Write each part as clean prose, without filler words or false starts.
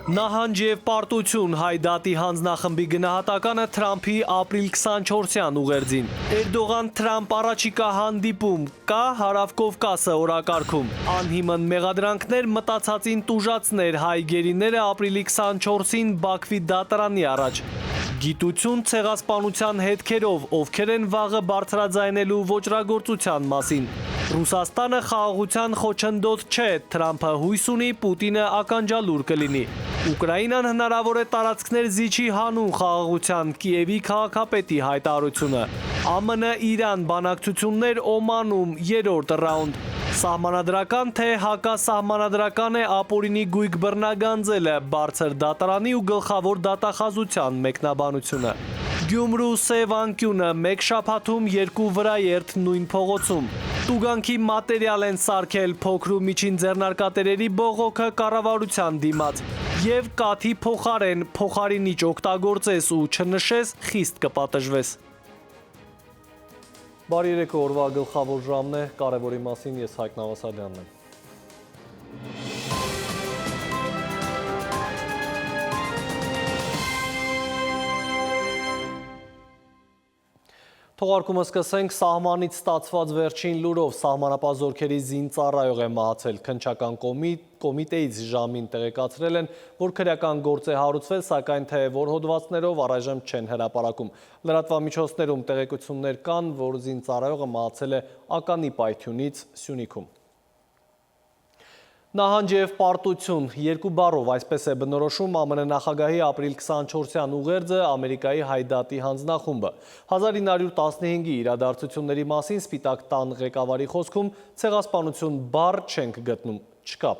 Նահանջ և պարտություն Հայդատի հանձնախմբի գնահատականը Թրամփի ապրիլ 24-յան ուղերձին։ Էրդողան-Թրամփ առաջիկա հանդիպում կա Հարավ-Կովկասը օրակարգում։ Անհիմն մեղադրանքներ մտածածին տուժացներ հայ գերիները ապրիլի 24-ին Բաքվի դատարանի առաջ։ Գիտություն ցեղասպանության հետքերով, ովքեր են վաղը բարձրաձայնելու ոճրագործության մասին։ Ռուսաստանը խաղաղության խոչընդոտ չէ, Թրամփը հույս ունի Պուտինը ականջալուր կլինի։ Ուկրաինան հնարավոր է տարածքներ զիջի հանուն խաղաղության, Կիևի քաղաքապետի հայտարարությունը։ ԱՄՆ-Իրան բանակցություններ Օմանում, 3-րդ ռաունդ։ Սահմանադրական թե հակասահմանադրական է ապօրինի գույք բռնագանձելը, բարձր դատարանի ու գլխավոր դատախազության մեկնաբանությունը։ Գյումրու Սև անկյունը մեկ շաբաթում 2 վրաերթ նույն փողոցում։ Տուգանքի մատերիալ են սարքել փոքր ու միջին ձեռնարկատերերի բողոքը կառավարության դիմաց։ Եվ կաթի փոխարեն փոխարինիչ օգտագործես ու չնշես, խիստ կպատժվես։ Բարի երեկո, օրվա գլխավոր ժամն է, կարևորի մասին ես Հայկ Նավասարյանն եմ։ Թողարկումը սկսենք սահմանից ստացված վերջին լուրով։ Սահմանապահ զորքերի զինծառայող է մահացել։ Քննչական կոմիտեից ժամին տեղեկացրել են, որ քրեական գործ է հարուցվել, սակայն թե որ հոդվածներով առայժմ չեն հրապարակում։ Լրատվամիջոցներում տեղեկություններ կան, որ զինծառայողը մահացել է ականի պայթյունից Սյունիքում։ Նահանջ և պարտություն, երկու բառով, այսպես է բնորոշում ԱՄՆ նախագահի ապրիլ 24-յան ուղերձը Ամերիկայի Հայդատի հանձնախումբը։ 1915-ի իրադարձությունների մասին Սպիտակ տան ղեկավարի խոսքում ցեղասպանություն բառ չենք գտնում, չկա։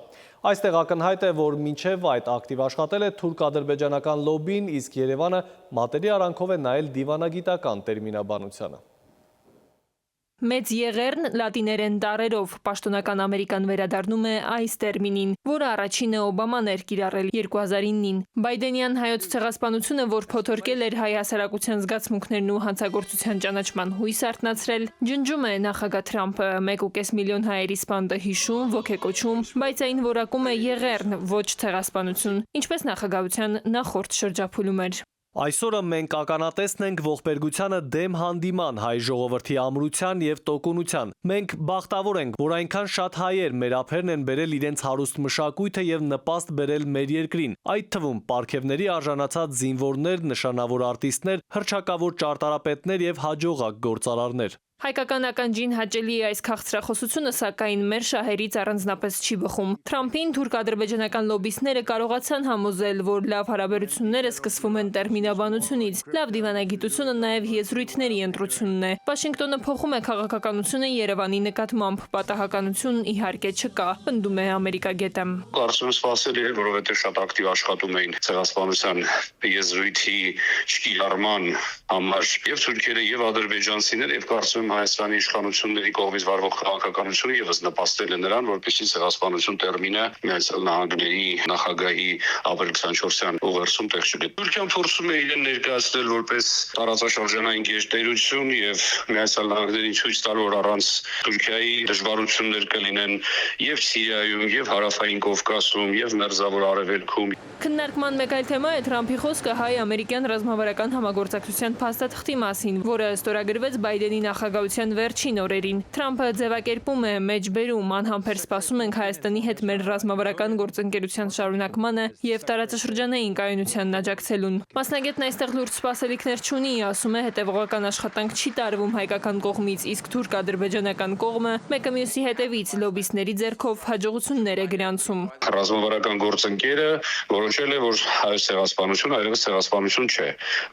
Այստեղ ակնհայտ է, որ մինչև այդ ակտիվ աշխատել է թուրք-ադրբեջանական լոբբին, իսկ Երևանը մատերի արանքով է նայել դիվանագիտական տերմինաբանությանը։ Մեծ եղեռն լատիներեն տառերով պաշտոնական Ամերիկան վերադառնում է այս տերմինին, որը առաջինը Օբաման էր կիրառել 2009-ին։ Բայդենյան հայոց ցեղասպանությունը, որ փոթորկել էր հայ հասարակության զգացմունքներն ու հանցագործության ճանաչման հույս արթնացրել, ջնջում է նախագահ Թրամփը, 1.5 միլիոն հայերի սպանդը հիշում, ոգեկոչում, բայց այն որակում է եղեռն, ոչ ցեղասպանություն, ինչպես նախագահության նախորդ շրջափուլում էր։ Այսօրը մենք ականատեսն ենք ողբերգությանը դեմ հանդիման հայ ժողովրդի ամրության և տոկունության։ Մենք բախտավոր ենք, որ այնքան շատ հայեր մեր ափերն են բերել իրենց հարուստ մշակույթը և նպաստ բերել մեր երկրին, այդ թվում պարգևների արժանացած զինվորներ, նշանավոր արտիստներ, հռչակավոր ճարտարապետներ և հաջողակ գործարարներ։ Հայկական ականջին հաճելի է այս քաղցրախոսությունը, սակայն մեր շահերից առանձնապես չի բխում։ Թրամփին թուրք-ադրբեջանական լոբբիստները կարողացան համոզել, որ լավ հարաբերությունները սկսվում են տերմինաբանությունից, լավ դիվանագիտությունը նաև եզրույթների ընտրությունն է։ Վաշինգտոնը փոխում է քաղաքականությունը Երևանի նկատմամբ, պատահականություն իհարկե չկա, պնդում է ամերիկագետը։ Կարծում եմ սպասելի է, որովհետև շատ ակտիվ աշխատում էին ցեղասպանության եզրույթի չկիրառման համար եւ թուրքերը եւ ադրբեջանցիները, եւ կարծում եմ Հայաստանի իշխանությունների կողմից վարվող քաղաքականությունը եւս նպաստել է նրան, որպեսզի ցեղասպանություն տերմինը Միացյալ Նահանգների նախագահի ապրիլ 24-յան ուղերձում տեղ չգտնի։ Թուրքիան փորձում է իրեն ներկայացնել որպես տարածաշրջանային գերտերություն եւ Միացյալ Նահանգներին ցույց տալ, որ առանց Թուրքիայի դժվարություններ կլինեն եւ Սիրիայում, եւ Հարավային Կովկասում, եւ Մերձավոր Արևելքում։ Քննարկման մեկ այլ թեմա է Թրամփի խոսքը հայ-ամերիկյան ռազմավարական համագործակցության փաստաթղթի մասին, որը ստորագրվեց Բայդենի նախագահության վերջին օրերին։ Թրամփը ձևակերպում է մեջբերում, անհամբեր սպասում ենք Հայաստանի հետ մեր ռազմավարական գործընկերության շարունակմանը եւ տարածաշրջանային կայունությանն աջակցելուն։ Մասնագետն այստեղ լուրջ սպասելիքներ չունի, ասում է հետևողական աշխատանք չի տարվում հայկական կողմից, իսկ թուրք-ադրբեջանական կողմը մեկը մյուսի հետևից լոբբիստների ձեռքով հաջողություններ է գրանցում։ Ռազմավարական գործընկերը որոշել է, որ հայոց ցեղասպանությունը այլևս ցեղասպանություն չէ։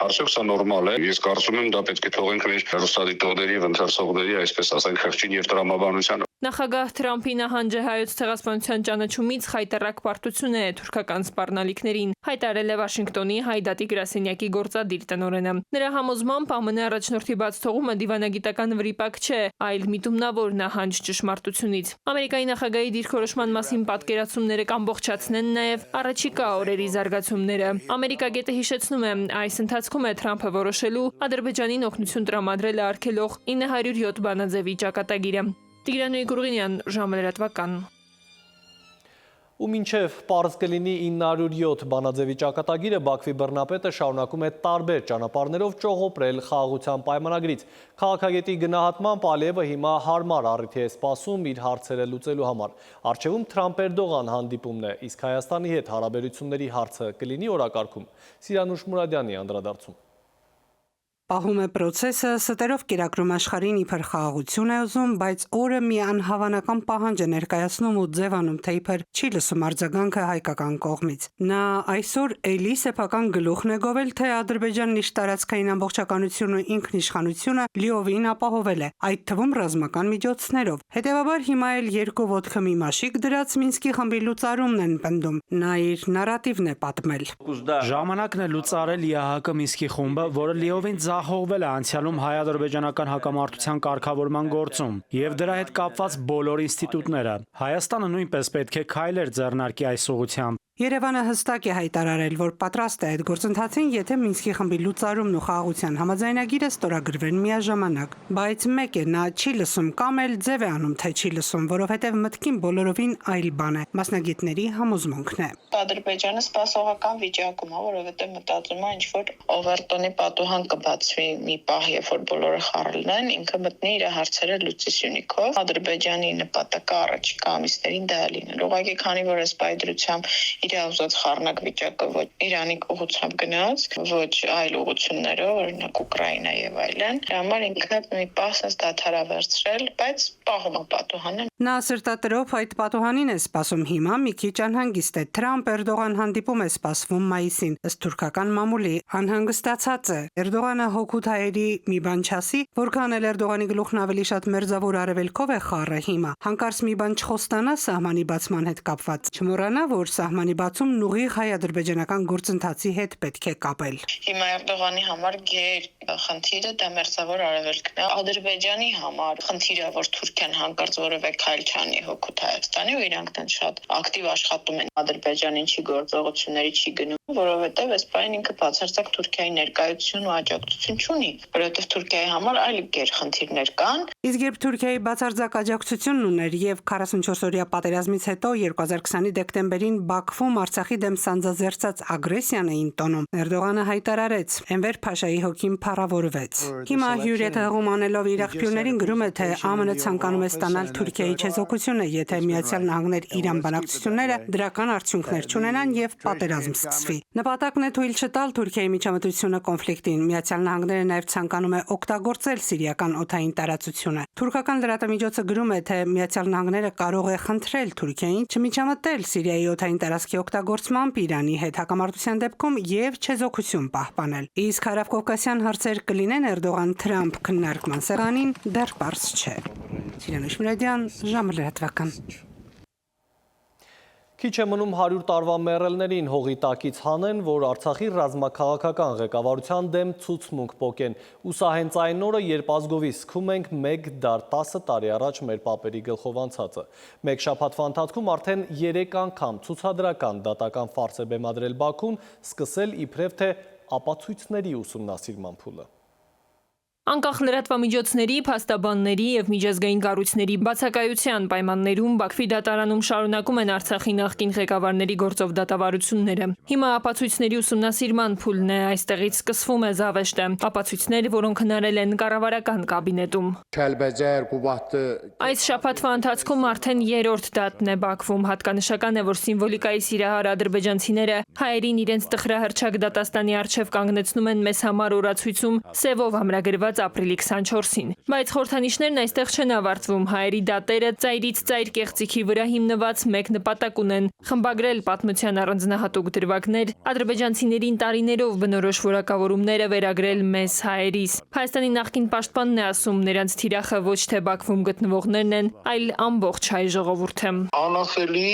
Արդյոք սա նորմալ է։ Ես կարծում եմ դա պետք է թողենք մեր ռուսադիտողների եւ ընթերցողների, այսպես ասենք, խղճին եւ տրամաբանության։ Նախագահ Թրամփի նահանջը հայոց ցեղասպանության ճանաչումից խայտառակ պարտություն է թուրքական սպառնալիքներին, հայտարարել է Վաշինգտոնի Հայդատի գրասենյակի գործադիր տնօրենը։ Նրա համոզմամբ ԱՄՆ առաջնորդի բաց թողումը դիվանագիտական վրիպակ չէ, այլ միտումնավոր նահանջ ճշմարտությունից։ Ամերիկայի նախագահի դիրքորոշման մասին պատկերացումները կամբողջացնեն նաև առաջիկա օրերի զարգացումները։ Ամերիկագետը հիշեցնում է, այս ընթացքում է Թրամփը որոշելու Ադրբեջանին օգնություն տրամադրել արգելող 907 բանաձևի ճակատագիրը։ Տիգրան Գուրգինյան, ժամը լրատվական։ Ու մինչև պարզ կլինի 907 բանաձևի ճակատագիրը Բաքվի բռնապետը շարունակում է տարբեր ճանապարհներով ճողոպրել խաղաղության պայմանագրից։ Քաղաքագետի գնահատմամբ Ալիևը հիմա հարմար առիթի է սպասում իր հարցերը լուծելու համար։ Առջևում Թրամփ-Էրդողան հանդիպումն է, իսկ Հայաստանի հետ հարաբերությունների հարցը կլինի օրակարգում։ Սիրանուշ Մուրադյանի անդրադարձում։ Պահում է պրոցեսը, ստերով կերակրում աշխարհին իբր խաղաղություն է ուզում, բայց օրը մի անհավանական պահանջ է ներկայացնում ու ձևանում, թե իբր չի լսում արձագանքը հայկական կողմից։ Նա այսօր էլի սեփական գլուխն է գովել, թե Ադրբեջանն իր տարածքային ամբողջականությունն ու ինքնիշխանությունը լիովին ապահովել է, այդ թվում ռազմական միջոցներով։ Հետևաբար հիմա էլ երկու ոտքը մի մաշիկ դրած Մինսկի խմբի լուծարումն են պնդում։ Նա իր նարատիվն է պատմել։ Ժամանակն է լուծարել ԵԱՀԿ Մինսկի խումբը, որը լիովին հողվել է անցյալում հայ-ադրբեջանական հակամարտության կարգավորման գործում եւ դրա հետ կապված բոլոր ինստիտուտները։ Հայաստանը նույնպես պետք է քայլեր ձեռնարկի այս ուղղությամբ։ Երևանը հստակ է հայտարարել, որ պատրաստ է այդ գործընթացին, եթե Մինսկի խմբի լուծարումն ու խաղաղության համաձայնագիրը ստորագրվեն միաժամանակ։ Բայց մեկ է, նա չի լսում կամ էլ ձև է անում, թե չի լսում, որովհետև մտքին բոլորովին այլ բան է։ Մասնագետների համոզմունքն է։ Ադրբեջանը սպասողական վիճակում է, որովհետև մտածում է ինչ-որ Օվերտոնի պատուհան կբացվի մի պահ, երբ որ բոլորը խառնեն են, ինքը մտնի իր հարցերը լուծի Սյունիքով։ Ադրբեջանի նպատակը առաջիկա ամիսներին դա է լինել։ Ուղղակի քանի որ այս պայդրությամբ իր ուզած խառնակ վիճակը ոչ Իրանի ուղղությամբ գնաց, ոչ այլ ուղղություններով, օրինակ Ուկրաինա եւ այլն, դրա համար ինքը մի պահ դադարավերցրել, բայց պահում է պատուհանը։ Նա սրտատրով այդ պատուհանին է սպասում հիմա մի քիչ անհանգիստ է։ Թրամփ-Էրդողան հանդիպում է սպասվում մայիսին, ըստ թուրքական մամուլի անհանգստացած է։ Էրդողանը հոգուտ հայերի մի բան չասի, որքան էլ Էրդողանի գլուխն ավելի շատ մերձավոր արևելքով է խառը հիմա։ Հանկարծ մի բան չխոստանա սահմանի բացման հետ կապված։ Չմոռանա, որ սահմանի բացումն ուղիղ հայ-ադրբեջանական գործընթացի հետ պետք է կապել։ Հիմա Էրդողանի համար գեր խնդիրը դա մերձավոր արևելքն է։ Ադրբեջանի համար խնդիրը, որ Թուրքիան հանկարծ որևէ քայլ չանի հոգուտ Հայաստանի ու իրանք դեռ շատ ակտիվ աշխատում են Ադրբեջանին չի գործողությունների չի գնում, որովհետև այս բանը ինքը բացարձակ Թուրքիայի ներկայություն ու աջակցություն չունի, որովհետև Թուրքիայի համար այլ գեր խնդիրներ կան։ Իսկ երբ Թուրքիայի բացարձակ աջակցությունն ուներ եւ 44-օրյա պատերազմից հետո 2020-ի դեկտեմբերին Բաքվում Արցախի դեմ սանձազերծած ագրեսիան էին տոնում, Էրդողանը հայտարարեց, Էնվեր Փաշայի հոգին փառավորվեց։ Հիմա հյուրեթ հղում անելով իր աղբյուրներին գրում է, թե ԱՄՆ ցանկանում է ստանալ Թուրքիայի չեզոքությունը, եթե Միացյալ Նահանգներ Իրան բանակցությունները դրական արդյունքներ չունենան եւ պատերազմ սկսվի։ Նպատակն է թույլ չտալ Թուրքիայի միջամտությունը կոնֆլիկտին։ Միացյալ Նահանգները նաեւ ցանկանում է օգտագործել սիրիական օդային տարածությունը։ Թուրքական լրատվամիջոցը գրում է, թե Միացյալ Նահանգները կարող է խնդրել Թուրքիային չմիջամտել Սիրիայի օդային տարածքի օգտագործմամբ Իրանի հետ հակամարտության դեպքում եւ չեզոքություն պահպանել։ Իսկ հարավկովկասյան հարցեր կլինեն Էրդողան-Թրամփ քննարկման սեղանին դեռ պարզ չէ։ Սիրանուշ Մուրադյան, ժամը լրատվական։ Քիչ է մնում 100 տարվա մեռելներին հողի տակից հանեն, որ Արցախի ռազմաքաղաքական ղեկավարության դեմ ցուցմունք պոկեն։ Ու սա հենց այն օրը, երբ ազգովի սկում ենք մեկ դար 10 տարի առաջ մեր պապերի գլխով անցածը։ Մեկ շաբաթվա ընթացքում արդեն 3 անգամ ցուցադրական դատական ֆարս է բեմադրել Բաքուն, սկսել իբրև թե ապացույցների ուսումնասիրման փուլը։ Անկախ լրատվամիջոցների, փաստաբանների եւ միջազգային կառույցների բացակայության պայմաններում Բաքվի դատարանում շարունակում են Արցախի նախկին ղեկավարների գործով դատավարությունները։ Հիմա ապացույցների ուսումնասիրման փուլն է, այստեղից սկսվում է զավեշտը։ Ապացույցներ, որոնք հնարել են կառավարական կաբինետում։ Այս շաբաթվա ընթացքում արդեն 3-րդ դատն է Բաքվում։ Հատկանշական է, որ սիմվոլիկայի սիրահար ադրբեջանցիները հայերին իրենց տխրահռչակ դատաստանի առջև կանգնեցնում են մեզ համար օրացույցում սևով ամրագրված ապրիլի 24-ին։ Բայց խորհրդանիշներն այստեղ չեն ավարտվում։ Հայերի դատերը ծայրից ծայր կեղծիքի վրա հիմնված մեկ նպատակ ունեն՝ խմբագրել պատմության առանձնահատուկ դրվագներ, ադրբեջանցիներին տարիներով բնորոշ որակավորումները վերագրել մեզ հայերիս։ Հայաստանի նախկին պաշտպանն է ասում, նրանց թիրախը ոչ թե Բաքվում գտնվողներն են, այլ ամբողջ հայ ժողովուրդը։ Անասելի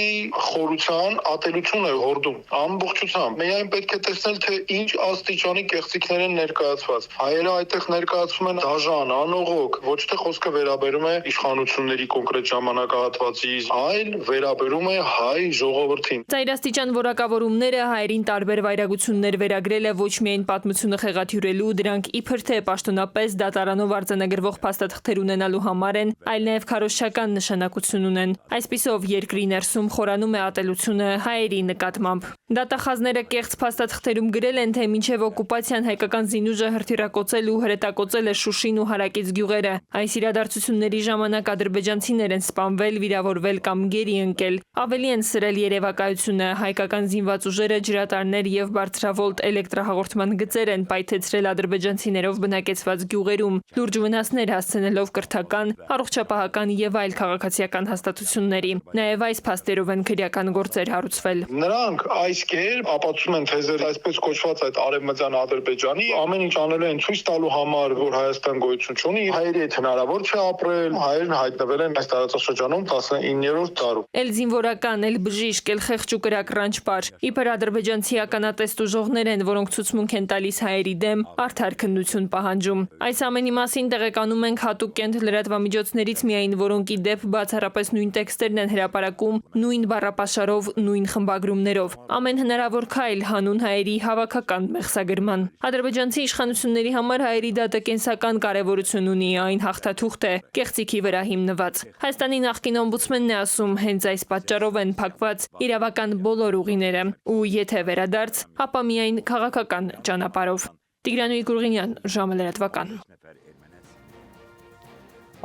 խորության ատելություն է հորդում, ամբողջությամբ։ Միայն պետք է տեսնել, թե ինչ աստիճանի կեղծիքներ են ներկայացված։ Հայերը այդտեղ ներկայացված ներկայացվում են դաժան, անողոք, ոչ թե խոսքը վերաբերում է իշխանությունների կոնկրետ ժամանակահատվածի, այլ վերաբերում է հայ ժողովրդին։ Ծայրաստիճան որակավորումները հայերին տարբեր վայրագություններ վերագրելը ոչ միայն պատմությունը խեղաթյուրելու, դրանք իբր թե պաշտոնապես դատարանով արձանագրվող փաստաթղթեր ունենալու համար են, այլ նաև քարոզչական նշանակություն ունեն։ Այսպիսով երկրի ներսում խորանում է ատելությունը հայերի նկատմամբ։ Դատախազները կեղծ փաստաթղթերում գրել են, թե մինչև օկուպացիան հայկական զինուժը հրթիռակոծել ու հրետակոծել է Շուշին ու հարակից գյուղերը։ Այս իրադարձությունների ժամանակ ադրբեջանցիներ են սպանվել, վիրավորվել կամ գերի ընկել։ Ավելի են սրել երևակայությունը, հայկական զինված ուժերը ջրատարներ եւ բարձրավոլտ էլեկտրահաղորդման գծեր են պայթեցրել ադրբեջանցիներով բնակեցված գյուղերում, լուրջ վնասներ հասցնելով կրթական, առողջապահական եւ այլ քաղաքացիական հաստատությունների։ Նաեւ այս փաստերով են քրեական գործեր հարուցվել։ Նրանք այս կերպ ապացուցում են թեզեր այսպես կոչված այդ արևմտյան Ադրբեջանի ամեն ինչ անելու են ցույց տալու համար, որ Հայաստան գոյություն չունի, հայերի հետ հնարավոր չէ ապրել, հայերն հայտնվել են այս տարածաշրջանում 19-րդ դարում։ Էլ զինվորական, էլ բժիշկ, էլ խեղճ ու կրակ ռանչպար։ Իբր ադրբեջանցի ականատեստ ուժողներ են, որոնք ցուցմունք են տալիս հայերի դեմ, արդար քննություն պահանջում։ Այս ամենի մասին տեղեկանում ենք հատուկ կենտ լրատվամիջոցներից միայն, որոնք ի դեպ բացառապես նույն տեքստերն են հրապարակում, նույն բառապաշարով, նույն խմբագրումներով։ Ամեն հնարավոր քայլ հանուն հայերի հավաքական մեղսագրման։ Ադրբեջանցի իշխանությունների համար հայերի դատը կենսական կարևորություն ունի, այն հաղթաթուղթ է, կեղծիքի վրա հիմնված։ Հայաստանի նախկին օմբուդսմենն է ասում, հենց այս պատճառով են փակված իրավական բոլոր ուղիները, ու եթե վերադարձ, ապա միայն քաղաքական ճանապարհով։ Տիգրան Գուրգինյան, ժամը լրատվական։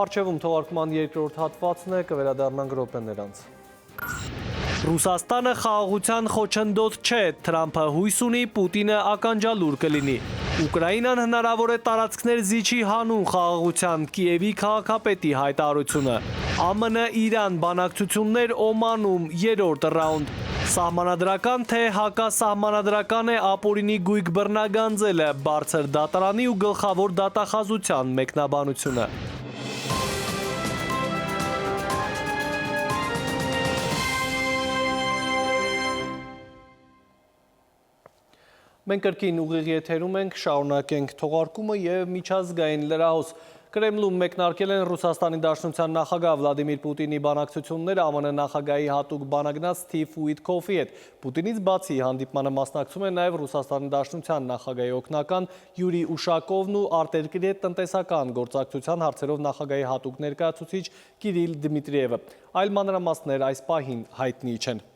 Արչևում թողարկման երկրորդ հատվածն է, կվերադառնանք րոպեներ անց։ Ռուսաստանը խաղաղության խոչընդոտ չէ, Թրամփը հույս ունի, Պուտինը ականջալուր կլինի։ Ուկրաինան հնարավոր է տարածքներ զիջի հանուն խաղաղության, Կիևի քաղաքապետի հայտարարությունը։ ԱՄՆ Իրան բանակցություններ Օմանում, երրորդ ռաունդ։ Սահմանադրական թե հակասահմանադրական է ապօրինի գույք բռնագանձելը, բարձր դատարանի ու գլխավոր դատախազության մեկնաբանությունը։ Մենք կրկին ուղիղ եթերում ենք, շարունակենք թողարկումը եւ միջազգային լրահոս Կրեմլում մեկնարկել են Ռուսաստանի Դաշնության նախագահ Վլադիմիր Պուտինի բանակցությունները ԱՄՆ նախագահի հատուկ բանագնաց Սթիվ Ուիտքոֆի հետ։ Պուտինից բացի հանդիպմանը մասնակցում են նաև Ռուսաստանի Դաշնության նախագահի օգնական Յուրի Ուշակովն ու արտերկրի հետ տնտեսական գործակցության հարցերով նախագահի հատուկ ներկայացուցիչ Կիրիլ Դմիտրիևը։ Այլ մանրամասներ այս պահին հայտնի չեն։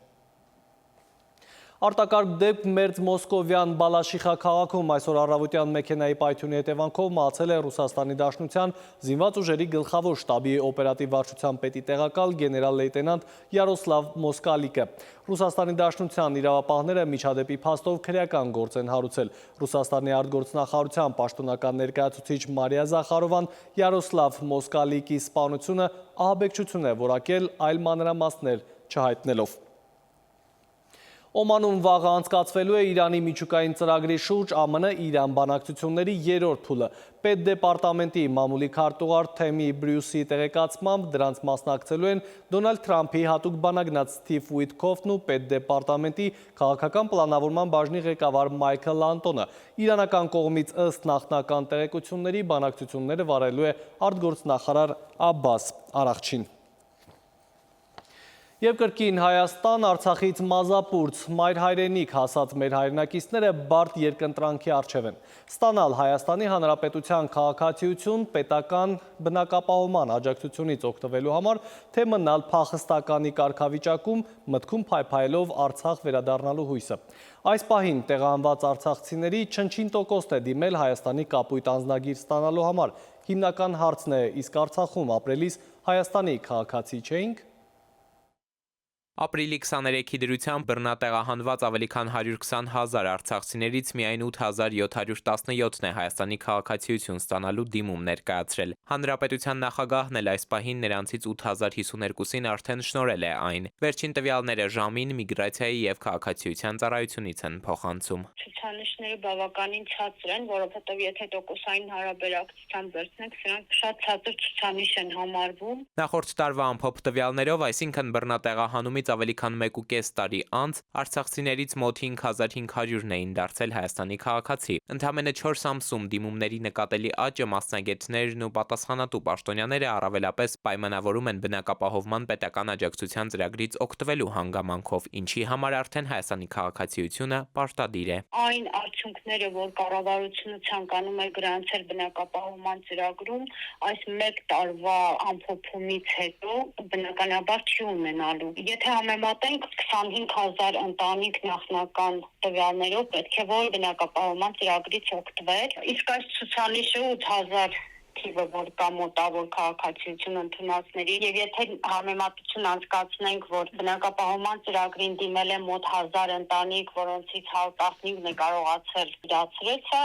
Արտակարգ դեպք մերձ մոսկովյան Բալաշիխա քաղաքում այսօր առավոտյան մեքենայի պայթյունի հետևանքով մահացել է Ռուսաստանի Դաշնության զինված ուժերի գլխավոր շտաբի օպերատիվ վարչության պետի տեղակալ գեներալ-լեյտենանտ Յարոսլավ Մոսկալիկը։ Ռուսաստանի Դաշնության իրավապահները միջադեպի փաստով քրեական գործ են հարուցել։ Ռուսաստանի արտգործնախարարության պաշտոնական ներկայացուցիչ Մարիա Զախարովան Յարոսլավ Մոսկալիկի սպանությունը ահաբեկչություն է որակել, այլ մանրամասներ չհայտնելով։ Օմանում վաղը անցկացվելու է Իրանի միջուկային ծրագրի շուրջ ԱՄՆ-Իրան բանակցությունների երրորդ փուլը։ Պետդեպարտամենտի մամուլի քարտուղար Թեմի Բրյուսի տեղեկացմամբ դրանց մասնակցելու են Դոնալդ Թրամփի հատուկ բանագնաց Սթիվ Ուիտքոֆն ու պետդեպարտամենտի քաղաքական պլանավորման բաժնի ղեկավար Մայքլ Անտոնը։ Իրանական կողմից ըստ նախնական տեղեկությունների բանակցությունները վարելու է արտգործնախարար Աբբաս Արաղչին։ Եվ կրկին Հայաստան, Արցախից Մազապուրց, մայր հայրենիք հասած մեր հայրենակիցները բարդ երկընտրանքի առջև են։ Ստանալ Հայաստանի Հանրապետության քաղաքացիություն պետական բնակապահովման աջակցությունից օգտվելու համար, թե մնալ փախստականի կարգավիճակում, մտքում փայփայելով Արցախ վերադառնալու հույսը։ Այս պահին տեղահանված արցախցիների չնչին տոկոստ է դիմել Հայաստանի կապույտ անձնագիր ստանալու համար։ Հիմնական հարցն է, իսկ Արցախում ապրելիս Հայաստանի քաղաքացի չէինք։ Ապրիլի 23-ի դրությամբ բռնատեղահանված ավելի քան 120,000 արցախցիներից միայն 8,717-ն է Հայաստանի քաղաքացիություն ստանալու դիմում ներկայացրել։ Հանրապետության նախագահն էլ այս պահին նրանցից 8,052-ին արդեն շնորհել է այն։ Վերջին տվյալները ժամին միգրացիայի եւ քաղաքացիության ծառայությունից են փոխանցում։ Ցուցանիշները բավականին ցածր են, որովհետեւ եթե տոկոսային հարաբերակցությամբ վերցնենք, սրանք շատ ցածր ցուցանիշ են համարվում։ Նախորդ տարվա ամփոփ տվյալներով, այսինքն բռնատեղահանումից Դրանից ավելի քան 1.5 տարի անց արցախցիներից մոտ 5500-ն էին դարձել Հայաստանի քաղաքացի։ Ընդամենը 4 ամսում դիմումների նկատելի աճը մասնագետներն ու պատասխանատու պաշտոնյաները առավելապես պայմանավորում են բնակապահովման պետական աջակցության ծրագրից օգտվելու հանգամանքով, ինչի համար արդեն Հայաստանի քաղաքացիությունը պարտադիր է։ Այն արդյունքները, որ կառավարությունը ցանկանում է գրանցել բնակապահովման ծրագրում, այս 1 տարվա ամփոփումից հետո բնականաբար չի ունենալու։ Եթե համեմատենք 25000 ընտանիք նախնական տվյալներով, պետք է որ բնակապահովման ծրագրից օգտվեր, իսկ այս ցուցանիշը 8000 թիվը, որ կա մոտավոր քաղաքացիություն ընդունածների, եւ եթե համեմատություն անցկացնենք, որ բնակապահովման ծրագրին դիմել է մոտ 1000 ընտանիք, որոնցից 115-ն է կարողացել իրացրել, սա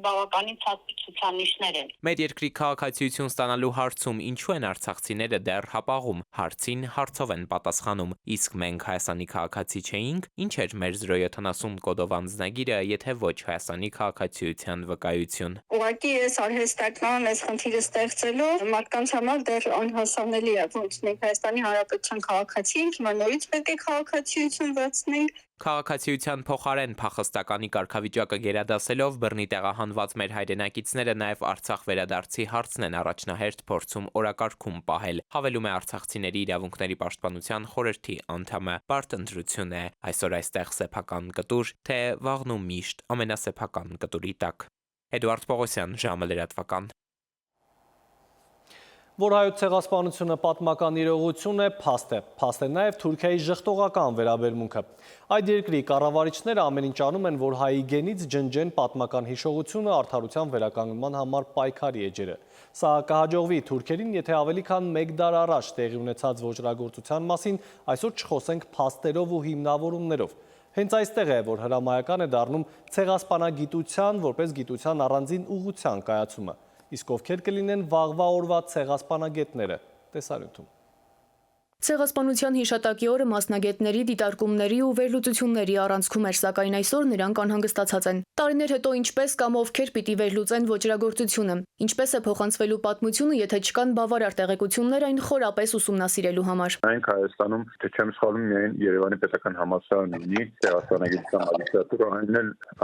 բավականին ցածր ցուցանիշներ են։ Մեր երկրի քաղաքացիություն ստանալու հարցում ինչու են արցախցիները դեռ հապաղում, հարցին հարցով են պատասխանում, իսկ մենք Հայաստանի քաղաքացի չէինք, ինչ էր մեր 070 կոդով անձնագիրը, եթե ոչ Հայաստանի քաղաքացիության վկայություն։ Ուղղակի ես արհեստական այս խնդիրը ստեղծելով մարդկանց համար դեռ անհասանելի է, ոնց մենք Հայաստանի Հանրապետության քաղաքացի ենք, հիմա նորից պետք է քաղաքացիություն վերցնենք։ Քաղաքացիության փոխարեն փախստականի կարգավիճակը գերադասելով բռնի տեղահանված մեր հայրենակիցները նաև Արցախ վերադարձի հարցն են առաջնահերթ փորձում օրակարգում պահել, հավելում է Արցախցիների իրավունքների պաշտպանության խորհրդի անդամը։ Բարդ ընտրություն է այսօր այստեղ սեփական կտուր, թե վաղն ու միշտ ամենասեփական կտուրի տակ։ Էդուարդ Պողոսյան, ժամը լրատվական։ Որ հայոց ցեղասպանությունը պատմական իրողություն է, փաստ է։ Փաստ է նաև Թուրքիայի ժխտողական վերաբերմունքը։ Այդ երկրի կառավարիչները ամեն ինչ անում են, որ հայի գենից ջնջեն պատմական հիշողությունը արդարության վերականգնման համար պայքարի էջերը։ Սա կհաջողվի թուրքերին, եթե ավելի քան 1 դար առաջ տեղի ունեցած ոճրագործության մասին այսօր չխոսենք փաստերով ու հիմնավորումներով։ Հենց այստեղ է, որ հրամայական է դառնում ցեղասպանագիտության որպես գիտության առանձին ուղղության կայացումը։ Իսկ ովքեր կլինեն վաղվա օրվա ցեղասպանագետները, տեսարյունքում։ Ցեղասպանության հիշատակի օրը մասնագետների, դիտարկումների ու վերլուծությունների առանցքում էր, սակայն այսօր նրանք անհանգստացած են։ Տարիներ հետո ինչպես կամ ովքեր պիտի վերլուծեն ոճրագործությունը, ինչպես է փոխանցվելու պատմությունը, եթե չկան բավարար տեղեկություններ այն խորապես ուսումնասիրելու համար։ Մենք Հայաստանում, թե չեմ սխալվում, միայն Երևանի պետական համալսարանը ունի ցեղասպանագիտության մագիստրատուրա,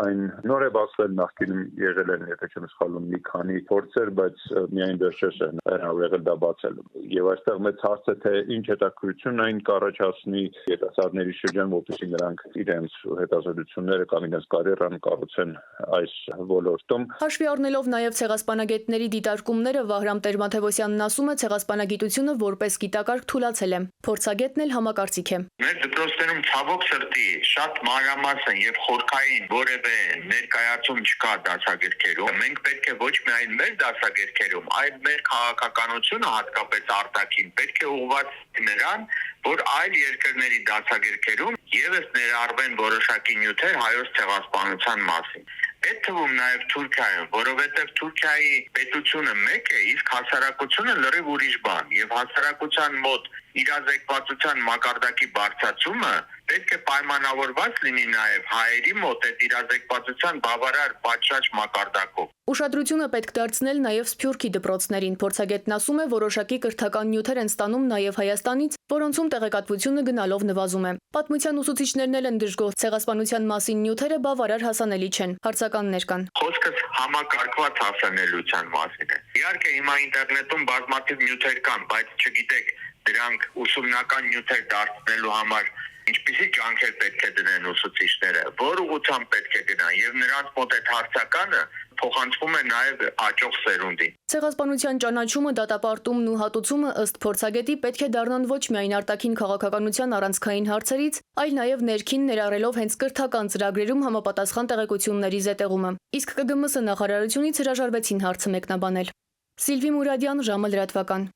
այն նոր է բացվել, նախկինում եղել են, եթե չեմ սխալվում, մի քանի փորձեր, բայց միայն վերջերս են եղել դա բացել։ Եվ այստեղ մեծ հարց է, թե ինչ հետաքրքրություն այն կառաջացնի երիտասարդների շրջան, որպեսզի նրանք իրենց հետազոտությունները կամ իրենց կարիերան կառուցեն այս ոլորտում։ Հաշվի առնելով նաև ցեղասպանագետների դիտարկումները, Վահրամ Տեր-Մաթևոսյանն ասում է, ցեղասպանագիտությունը որպես գիտակարգ թուլացել է։ Փորձագետն էլ համակարծիք է։ Մեր դպրոցներում ցավոք սրտի շատ մանրամասն եւ խորքային որևէ ներկայացում չկա դասագրքերում։ Մենք պետք է ոչ միայն մեր դասագրքերում, այլ մեր քաղաքականությունը հատկապես արտաքին պետք է ուղղված նրան, որ այլ երկրների դասագրքերում եւս ներառվեն որոշակի նյութեր հայոց ցեղասպանության մասին։ Այդ թվում նաև Թուրքիայում, որովհետև Թուրքիայի պետությունը մեկ է, իսկ հասարակությունը լրիվ ուրիշ բան, եւ հասարակության մոտ իրազեկվածության մակարդակի բարձրացումը պետք է պայմանավորված լինի նաև հայերի մոտ այդ իրազեկվածության բավարար պատշաճ մակարդակով։ Ուշադրությունը պետք դարձնել նաև Սփյուռքի դպրոցներին։ Փորձագետն ասում է, որոշակի կրթական նյութեր են ստանում նաև Հայաստանից, որոնցում տեղեկատվությունը գնալով նվազում է։ Պատմության ուսուցիչներն էլ են դժգոհ, ցեղասպանության մասին նյութերը բավարար հասանելի չեն։ Հարցականներ կան։ Խոսքս համակարգված հասանելիության մասին է։ Իհարկե հիմա ինտերնետում բազմաթիվ նյութեր կան, բայց չգիտեք դրանք ուսումնական նյութեր դարձնելու համար ինչպիսի ջանքեր պետք է դնեն ուսուցիչները, որ ուղղությամբ պետք է գնան, եւ նրանց մոտ այդ հարցականը փոխանցվում է նաև աճող սերունդին։ Ցեղասպանության ճանաչումը, դատապարտումն ու հատուցումը ըստ փորձագետի պետք է դառնան ոչ միայն արտաքին քաղաքականության առանցքային հարցերից, այլ նաև ներքին ներառելով հենց կրթական ծրագրերում համապատասխան տեղեկությունների զետեղումը։ Իսկ ԿԳՄՍ նախարարությունից հրաժարվեցին հարցը մեկնաբանել։ Սիլվի Մուրադյան, ժամը լրատվական։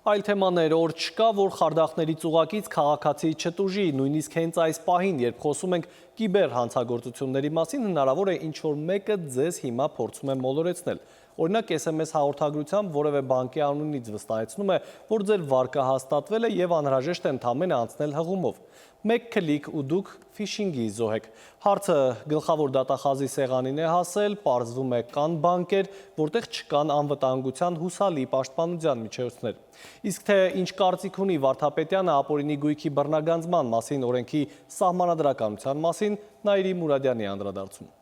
Այլ թեմաներ, օր չկա, որ խարդախներից ուղակից քաղաքացի չտուժի, նույնիսկ հենց այս պահին, երբ խոսում ենք կիբեր հանցագործությունների մասին, հնարավոր է ինչ-որ մեկը ձեզ հիմա փորձում է մոլորեցնել։ Օրինակ SMS հաղորդագրությամբ որևէ բանկի անունից վստահեցնում է, որ ձեր վարկը հաստատվել է եւ անհրաժեշտ է ընդամենը անցնել հղումով։ Մեկ քլիկ ու դուք ֆիշինգի զոհ եք։ Հարցը գլխավոր դատախազի սեղանին է հասել, պարզվում է կան բանկեր, որտեղ չկան անվտանգության հուսալի պաշտպանության միջոցներ։ Իսկ թե ինչ կարծիք ունի Վարդապետյանը ապօրինի գույքի բռնագանձման մասին օրենքի սահմանադրականության մասին, Նաիրի Մուրադյանի անդրադարձում։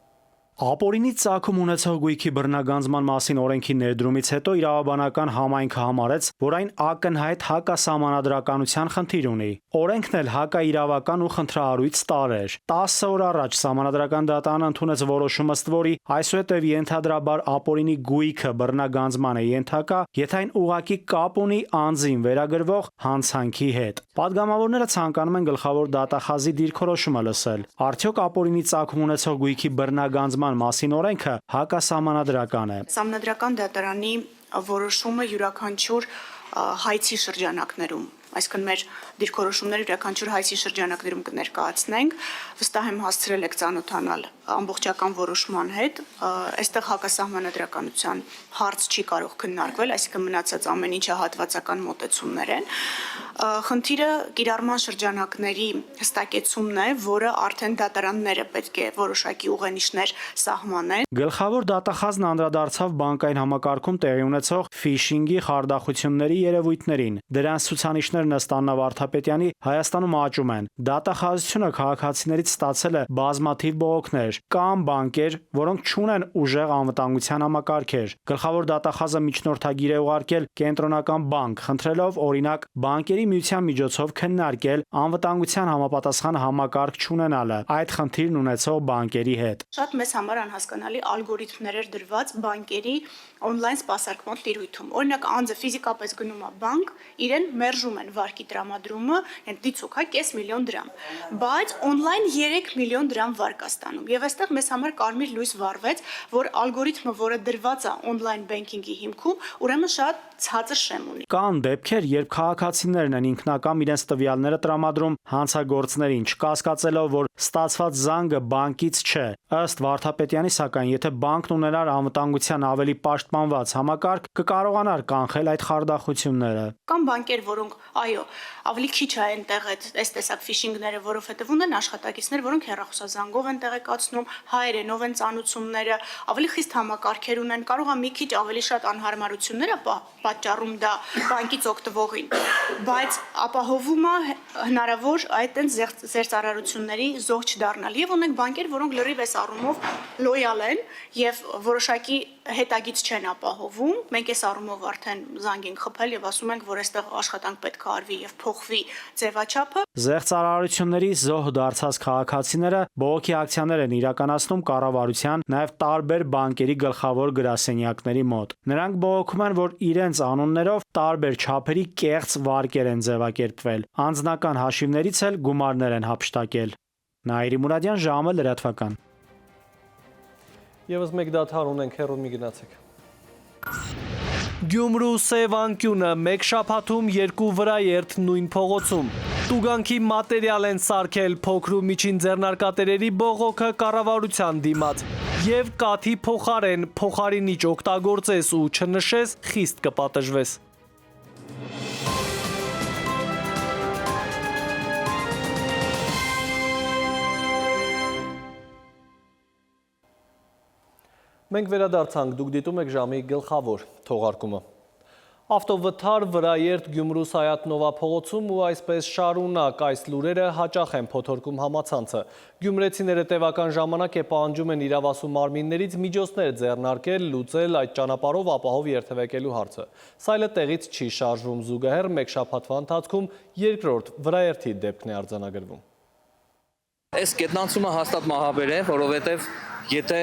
Ապօրինի ծագում ունեցող գույքի բռնագանձման մասին օրենքի ներդրումից հետո իրավաբանական համայնքը համարեց, որ այն ակնհայտ հակասահմանադրականության խնդիր ունի։ Օրենքն էլ հակաիրավական ու խնդրահարույց տարր։ 10 օր առաջ Սահմանադրական դատարանը ընդունեց որոշում, ըստ որի այսուհետև ենթադրաբար ապօրինի գույքը բռնագանձման է ենթակա, եթե այն ուղղակի կապ ունի անձին վերագրվող հանցանքի հետ։ Պատգամավորները ցանկանում են գլխավոր դատախազի դիրքորոշումը լսել։ Արդյոք ապօրինի ծագում ունեցող գույքի բռնագանձման մասին օրենքը հակասահմանադրական է։ Սահմանադրական դատարանի որոշումը յուրաքանչյուր հայցի շրջանակներում, այսինքն մեր դիրքորոշումները յուրաքանչյուր հայցի շրջանակներում կներկայացնենք, վստահ եմ հասցրել եք ծանոթանալ ամբողջական որոշման հետ, այստեղ հակասահմանադրականության հարց չի կարող քննարկվել, այսինքն մնացած ամեն ինչը հատվածական մոտեցումներ են։ Խնդիրը կիրառման շրջանակների հստակեցումն է, որը արդեն դատարանները պետք է որոշակի ուղենիշներ սահմանեն։ Գլխավոր դատախազն անդրադարձավ բանկային համակարգում տեղի ունեցող ֆիշինգի խարդախությունների երևույթներին։ Դրանց ցուցանիշներն ըստ Աննա Վարդապետյանի Հայաստանում աճում են։ Դատախազությունը քաղաքացիներից ստացել է բազմաթիվ բողոքներ։ Կան բանկեր, որոնք չունեն ուժեղ անվտանգության համակարգեր։ Գլխավոր դատախազը միջնորդագիր է ուղարկել կենտրոնական բանկ, խնդրելով օրինակ բանկերի միության միջոցով քննարկել անվտանգության համապատասխան համակարգ չունենալը այդ խնդիրն ունեցող բանկերի հետ։ Շատ մեզ համար անհասկանալի ալգորիթմներ էր դրված բանկերի on-line սպասարկման տիրույթում։ Օրինակ անձը ֆիզիկապես գնում է բանկ, իրեն մերժում են վարկի տրամադրումը, դիցուք հա $500,000 դրամ, բայց on-line 3 միլիոն դրամ վարկ է ստանում։ Եվ այստեղ մեզ համար կարմիր լույս վառվեց, որ ալգորիթմը, որը դրված է on-line banking-ի հիմքում, ուրեմն շատ ցածր շեմ ունի։ Կան դեպքեր, երբ քաղաքացիներն են ինքնակամ իրենց տվյալները տրամադրում հանցագործներին, չկասկածելով, որ ստացված զանգը բանկից չէ։ Ըստ Վարդապետյանի, սակայն, եթե բանկն ունենար անվտանգության ավելի պաշտպանված համակարգ, կկարողանար կանխել այդ խարդախությունները։ Կան բանկեր, որոնք այո, ավելի քիչ է այնտեղ այս տեսակ ֆիշինգները, որովհետև ունեն աշխատակիցներ, որոնք հեռախոսազանգով են տեղեկացնում, հայերենով են ծանուցումները, ավելի խիստ համակարգեր ունեն, կարող է մի քիչ ավելի շատ անհարմարություններ պատճառում դա բանկից օգտվողին, բայց ապահովում է հնարավոր այդ զերծարարությունների զոհ չդառնալ։ Եվ ունենք բանկեր, որոնք լրիվ այս առումով լոյալ են եւ որոշակի հետագից չեն ապահովում։ Մենք այս առումով արդեն զանգ ենք խփել եւ ասում ենք, որ այստեղ աշխատանք պետք է արվի եւ փոխվի ձևաչափը։ Զեղծարարությունների զոհ դարձած քաղաքացիները բողոքի ակցիաներ են իրականացնում կառավարության, նաև տարբեր բանկերի գլխավոր գրասենյակների մոտ։ Նրանք բողոքում են, որ իրենց անուններով տարբեր չափերի կեղծ վարկեր են ձևակերպվել։ Անձնական հաշիվներից էլ գումարներ են հափշտակել։ Նաիրի Մուրադյան, ժամը լրատվական։ Եվս մեկ դադար ունենք, հեռու մի գնացեք։ Գյումրու Սև անկյունը մեկ շաբաթում 2 վրաերթ նույն փողոցում։ Տուգանքի մատերիալ են սարքել փոքր ու միջին ձեռնարկատերերի բողոքը կառավարության դիմաց։ Եվ կաթի փոխարեն փոխարինիչ օգտագործես ու չնշես, խիստ կպատժվես։ Մենք վերադարձանք, դուք դիտում եք ժամի գլխավոր թողարկումը։ Ավտովթար վրաերթ Գյումրու Սայաթ-Նովա փողոցում ու այսպես շարունակ այս լուրերը հաճախ են փոթորկում համացանցը։ Գյումրեցիները տևական ժամանակ է պահանջում են իրավասու մարմիններից միջոցներ ձեռնարկել, լուծել այդ ճանապարհով ապահով երթևեկելու հարցը։ Սայլը տեղից չի շարժվում, զուգահեռ մեկ շաբաթվա ընթացքում երկրորդ վրաերթի դեպքն է արձանագրվում։ Այս կետնանցումը հաստատ մահաբեր է, որովհետև եթե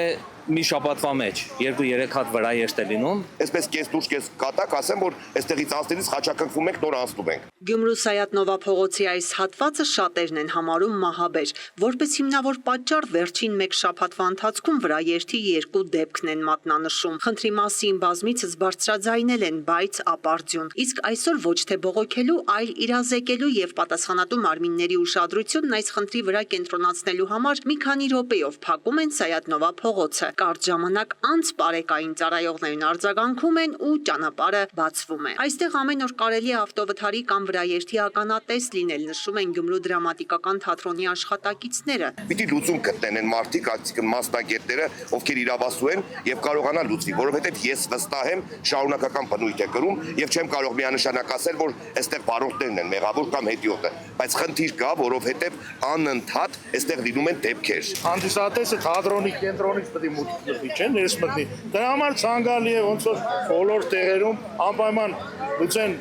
մի շաբաթվա մեջ 2-3 հատ վրաերթ է լինում, այսպես կես դուրս կես կատակ ասեմ, որ այստեղից անցնելիս խաչակնքվում ենք, նոր անցնում ենք։ Գյումրու Սայաթ-Նովա փողոցի այս հատվածը շատերն են համարում մահաբեր, որպես հիմնավոր պատճառ վերջին մեկ շաբաթվա ընթացքում վրաերթի 2 դեպքն են մատնանշում։ Խնդրի մասին բազմիցս բարձրաձայնել են, բայց ապարդյուն։ Իսկ այսօր ոչ թե բողոքելու, այլ իրազեկելու եւ պատասխանատու մարմինների ուշադրությունն այս խնդրի վրա կենտրոնացնելու համար մի քանի րոպեով փակում են Սայաթ Պորտնովա փողոցը։ Կարճ ժամանակ անց բարեկային ծառայողներն արձագանքում են ու ճանապարհը բացվում է։ Այստեղ ամեն օր կարելի է ավտովթարի կամ վրաերթի ականատես լինել, նշում են Գյումրու դրամատիկական թատրոնի աշխատակիցները։ Պիտի լուծում գտնեն այն մարդիկ, այսինքն մասնագետները, ովքեր իրավասու են եւ կարողանան լուծի, որովհետեւ ես վստահ եմ շարունակական բնույթ է կրում եւ չեմ կարող միանշանակ ասել, որ այստեղ բարորդներն են մեղավոր կամ հետիոտը, բայց խնդիր կա, որովհետեւ անընդհատ այստեղ լինում են դեպքեր։ Հանդիսատեսը թատրոնի կենտրոնից պետք է մուտքի չէ, ներս մտնի։ Դրա համար ցանկալի է ոնց որ բոլոր տեղերում անպայման լուծեն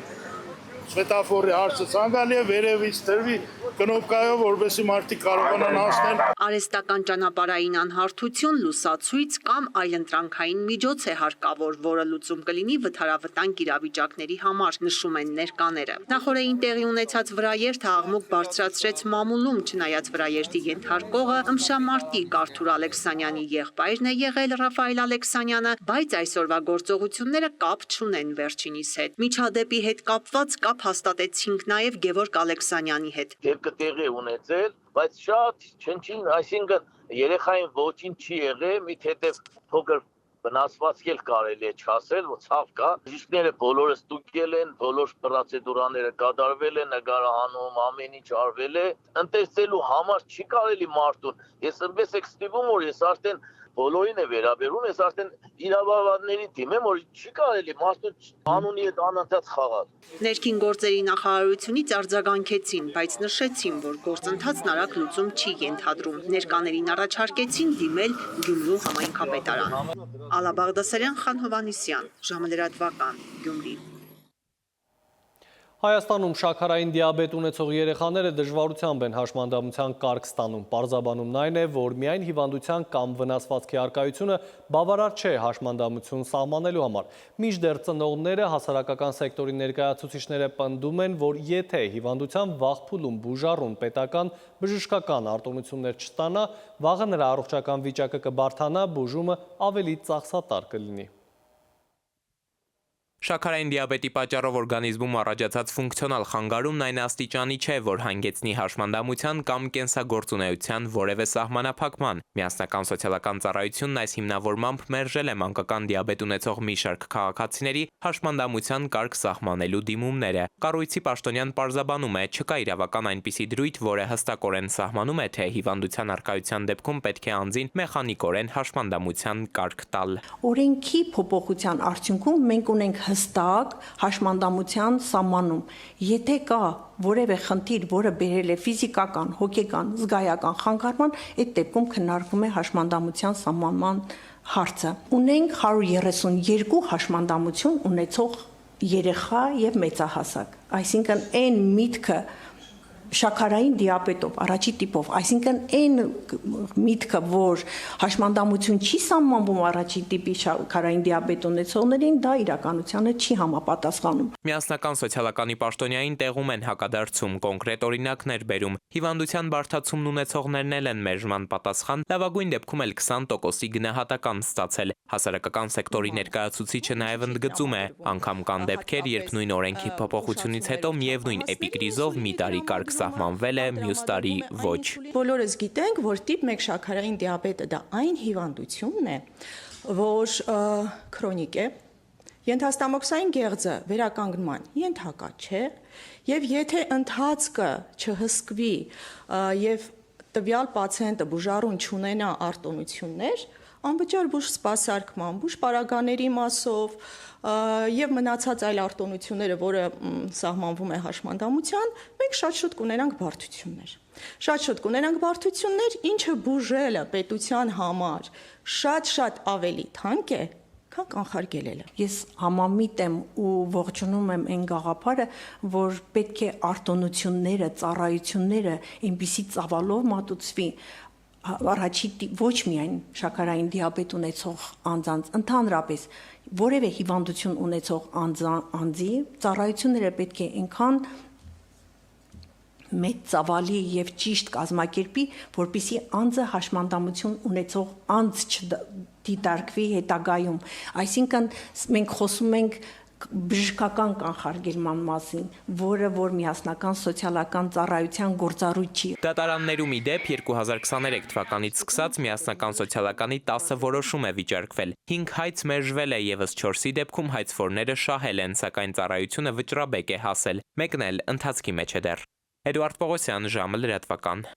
Սվետաֆորի հարցը, ցանկալի է վերևից դրվի կնոպկայով, որովհետեւ մարդիկ կարողանան անցնել։ Արհեստական ճանապարհային անհարթություն, լուսացույց կամ այլընտրանքային միջոց է հարկավոր, որը լուծում կլինի վթարավտանգ իրավիճակների համար, նշում են ներկաները։ Նախորդին տեղի ունեցած վրաերթը աղմուկ բարձրացրեց մամուլում, չնայած վրաերթի ենթարկողը ըմշամարտիկ Արթուր Ալեքսանյանի եղբայրն է եղել Ռաֆայել Ալեքսանյանը, բայց այսօրվա գործողությունները կապ չունեն վերջինիս հետ։ Միջադեպի հետ կապված կապ հաստատեցինք նաև Գևորգ Ալեքսանյանի հետ։ Դեպքը տեղի ունեցել, բայց շատ չնչին, այսինքն երեխային ոչինչ չի եղել, մի թեթև փոքր վնասվածք էլ կարելի է չասել, որ ցավ կա։ Բժիշկները բոլորը ստուգել են, բոլոր պրոցեդուրաները կատարվել են, նկարահանում, ամեն ինչ արվել է։ Ընտեսելու համար չի կարելի մարդուն։ Ես այնպես եմ ստիպում, որ ես արդեն բոլորին է վերաբերում, ես արդեն իրավաբանների թիմ եմ, որ չի կարելի մարդու անունի հետ անընդհատ խաղալ։ Ներքին գործերի նախարարությունից արձագանքեցին, բայց նշեցին, որ գործընթացն արագ լուծում չի ենթադրում։ Ներկաներին առաջարկեցին դիմել Գյումրու համայնքապետարան։ Ալա Բաղդասարյան, Խան Հովհաննիսյան, ժամը լրատվական, Գյումրի։ Հայաստանում շաքարային դիաբետ ունեցող երեխաները դժվարությամբ են հաշմանդամության կարգ ստանում։ Պարզաբանումն այն է, որ միայն հիվանդության կամ վնասվածքի առկայությունը բավարար չէ հաշմանդամություն սահմանելու համար։ Մինչդեռ ծնողները, հասարակական սեկտորի ներկայացուցիչները պնդում են, որ եթե հիվանդության վաղ փուլում բուժառուն պետական բժշկական արտոնություններ չստանա, վաղը նրա առողջական վիճակը կբարդանա, բուժումը ավելի ծախսատար կլինի։ Շաքարային դիաբետի պատճառով օրգանիզմում առաջացած ֆունկցիոնալ խանգարումն այն աստիճանի չէ, որ հանգեցնի հաշմանդամության կամ կենսագործունեության որևէ սահմանափակման։ Միասնական սոցիալական ծառայությունն այս հիմնավորմամբ մերժել է մանկական դիաբետ ունեցող մի շարք քաղաքացիների հաշմանդամության կարգ սահմանելու դիմումները։ Կառույցի պաշտոնյան պարզաբանում է, չկա իրավական այնպիսի դրույթ, որը հստակորեն սահմանում է, թե հիվանդության առկայության դեպքում պետք է անձին մեխանիկորեն հաշմանդամության կարգ տալ։ Օրենքի փոփոխության արդյունքում մենք ունենք հստակ հաշմանդամության սահմանում։ Եթե կա որևէ խնդիր, որը բերել է ֆիզիկական, հոգեկան, զգայական խանգարման, այդ դեպքում քննարկվում է հաշմանդամության սահմանման հարցը։ Ունենք 132 հաշմանդամություն ունեցող երեխա եւ մեծահասակ։ Այսինքն այն միտքը շաքարային դիաբետով, առաջի տիպով, այսինքն այն միտքը, որ հաշմանդամություն չի սահմանվում առաջի տիպի շաքարային դիաբետ ունեցողներին, դա իրականությանը չի համապատասխանում։ Միասնական սոցիալականի պաշտոնյային տեղում են հակադարձում, կոնկրետ օրինակներ բերում։ Հիվանդության բարդացումն ունեցողներն էլ են մերժման պատասխան, լավագույն դեպքում էլ 20%-ի գնահատական ստացել։ Հասարակական սեկտորի ներկայացուցիչը նաև ընդգծում է, անգամ կան դեպքեր, երբ նույն օրենքի փոփոխությունից հետո միևնույն էպիկրիզով մի տարի կարգ սահմանվել է, մյուս տարի ոչ։ Բոլորս գիտենք, որ տիպ 1 շաքարային դիաբետը դա այն հիվանդությունն է, որ քրոնիկ է, ենթաստամոքսային գեղձը վերականգնման ենթակա չէ, եւ եթե ընթացքը չհսկվի եւ տվյալ պացիենտը բուժառուն չունենա արտոնություններ, անվճար բուժ սպասարկման, բուժ պարագաների մասով եւ մնացած այլ արտոնությունները, որը սահմանվում է հաշմանդամության, մենք շատ շուտ կունենանք բարդություններ։ Շատ շուտ կունենանք բարդություններ, ինչը բուժելը պետության համար շատ ավելի թանկ է, քան կանխարգելելը։ Ես համամիտ եմ ու ողջունում եմ այն գաղափարը, որ պետք է արտոնությունները, ծառայությունները այնպիսի ծավալով մատուցվի, առաջի ոչ միայն շաքարային դիաբետ ունեցող անձանց, ընդհանրապես որևէ հիվանդություն ունեցող անձի ծառայությունները պետք է այնքան մեծ ծավալի եւ ճիշտ կազմակերպի, որպիսի անձը հաշմանդամություն ունեցող անձ չդիտարկվի հետագայում։ Այսինքն մենք խոսում ենք բժշկական կանխարգելման մասին, որը որ միասնական սոցիալական ծառայության գործառույթ չի։ Դատարաններում ի դեպ 2023 թվականից սկսած միասնական սոցիալականի 10 որոշում է վիճարկվել։ 5 հայց մերժվել է եւս 4-ի դեպքում հայցվորները շահել են, սակայն ծառայությունը վճռաբեկ է հասել։ Մեկն էլ ընթացքի մեջ է դեռ։ Էդուարդ Պողոսյան, ժամը լրատվական։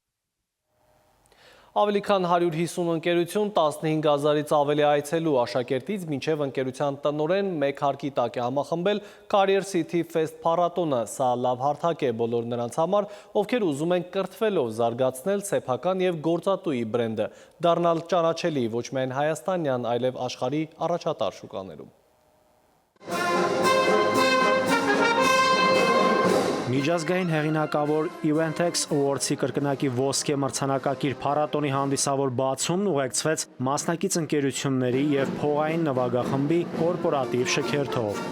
Ավելի քան 150 ընկերություն 15,000-ից ավելի այցելու աշակերտից մինչև ընկերության տնօրեն մեկ հարկի տակ է համախմբել Career City Fest փառատոնը։ Սա լավ հարթակ է բոլոր նրանց համար, ովքեր ուզում են կրթվելով զարգացնել սեփական եւ գործատուի բրենդը, դառնալ ճանաչելի ոչ միայն հայաստանյան, այլև աշխարհի առաջատար շուկաներում։ Միջազգային հեղինակավոր Eventex Awards-ի կրկնակի ոսկե մրցանակակիր փառատոնի հանդիսավոր բացումն ուղեկցվեց մասնակից ընկերությունների եւ փողային նվագախմբի կորպորատիվ շքերթով։